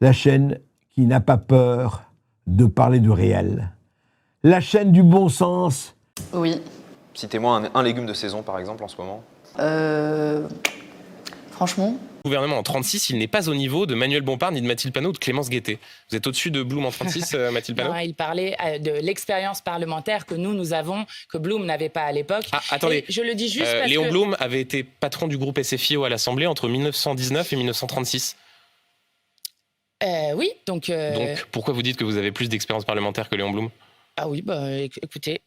La chaîne qui n'a pas peur de parler de réel. La chaîne du bon sens. Oui. Citez-moi un légume de saison, par exemple, en ce moment. Franchement. Le gouvernement en 36, il n'est pas au niveau de Manuel Bompard, ni de Mathilde Panot ou de Clémence Guettet. Vous êtes au-dessus de Blum en 36, Mathilde Panot? Non, il parlait de l'expérience parlementaire que nous avons, que Blum n'avait pas à l'époque. Ah, attendez. Et je le dis juste parce Léon que... Blum avait été patron du groupe SFIO à l'Assemblée entre 1919 et 1936. Oui, donc... Donc, pourquoi vous dites que vous avez plus d'expérience parlementaire que Léon Blum? Ah oui, écoutez...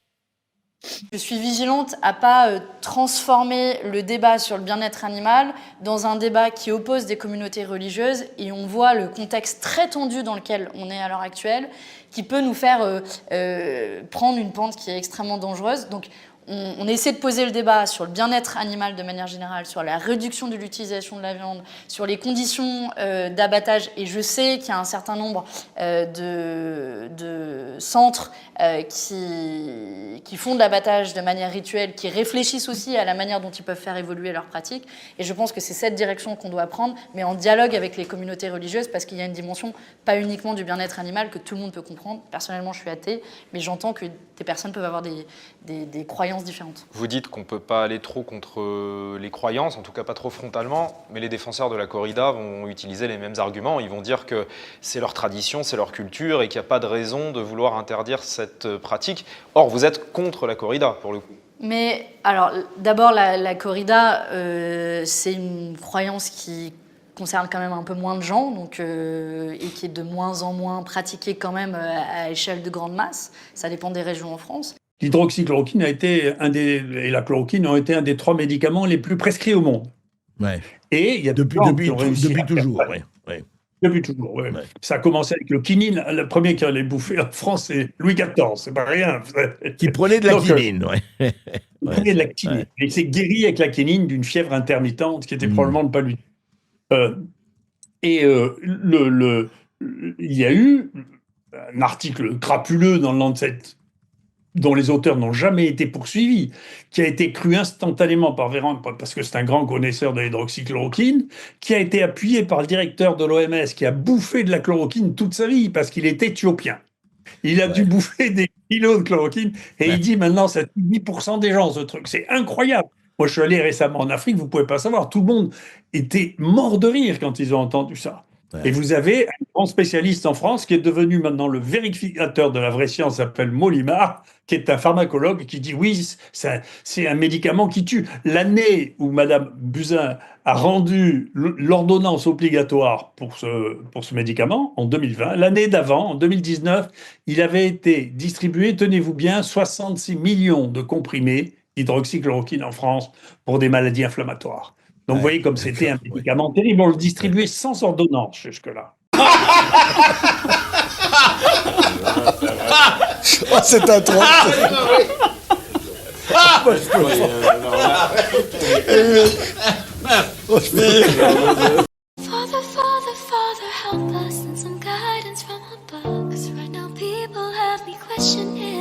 Je suis vigilante à pas transformer le débat sur le bien-être animal dans un débat qui oppose des communautés religieuses, et on voit le contexte très tendu dans lequel on est à l'heure actuelle qui peut nous faire prendre une pente qui est extrêmement dangereuse. Donc on essaie de poser le débat sur le bien-être animal de manière générale, sur la réduction de l'utilisation de la viande, sur les conditions d'abattage. Et je sais qu'il y a un certain nombre de centres qui font de l'abattage de manière rituelle, qui réfléchissent aussi à la manière dont ils peuvent faire évoluer leurs pratiques. Et je pense que c'est cette direction qu'on doit prendre, mais en dialogue avec les communautés religieuses, parce qu'il y a une dimension pas uniquement du bien-être animal que tout le monde peut comprendre. Personnellement, je suis athée, mais j'entends que des personnes peuvent avoir des croyances différentes. Vous dites qu'on ne peut pas aller trop contre les croyances, en tout cas pas trop frontalement, mais les défenseurs de la corrida vont utiliser les mêmes arguments. Ils vont dire que c'est leur tradition, c'est leur culture et qu'il n'y a pas de raison de vouloir interdire cette pratique. Or, vous êtes contre la corrida, pour le coup. Mais alors, d'abord, la corrida, c'est une croyance qui concerne quand même un peu moins de gens, donc, et qui est de moins en moins pratiquée quand même à échelle de grande masse. Ça dépend des régions en France. L'hydroxychloroquine et la chloroquine ont été un des 3 médicaments les plus prescrits au monde. Ouais. Et il y a depuis toujours, oui. Ouais. Depuis toujours, oui. Ouais. Ça a commencé avec le quinine. Le premier qui allait bouffer en France, c'est Louis XIV, c'est pas rien. Qui prenait de la quinine, oui. Il prenait de la quinine. Ouais. Et il s'est guéri avec la quinine d'une fièvre intermittente qui était probablement le paludisme. Il y a eu un article crapuleux dans le Lancet, dont les auteurs n'ont jamais été poursuivis, qui a été cru instantanément par Véran, parce que c'est un grand connaisseur de l'hydroxychloroquine, qui a été appuyé par le directeur de l'OMS, qui a bouffé de la chloroquine toute sa vie, parce qu'il est éthiopien. Il a dû bouffer des kilos de chloroquine, et il dit maintenant, ça tue 10% des gens, ce truc. C'est incroyable. Moi, je suis allé récemment en Afrique, vous ne pouvez pas savoir, tout le monde était mort de rire quand ils ont entendu ça. Ouais. Et vous avez un grand spécialiste en France qui est devenu maintenant le vérificateur de la vraie science, s'appelle Molimar, qui est un pharmacologue qui dit oui, c'est un médicament qui tue. L'année où Madame Buzyn a rendu l'ordonnance obligatoire pour ce médicament, en 2020, l'année d'avant, en 2019, il avait été distribué, tenez-vous bien, 66 millions de comprimés d'hydroxychloroquine en France pour des maladies inflammatoires. Donc, vous voyez comme c'était un médicament terrible. On le distribuait sans ordonnance jusque-là. Oh, c'est un trop. Father, help us and some guidance from above. 'Cause right now people have me questioning.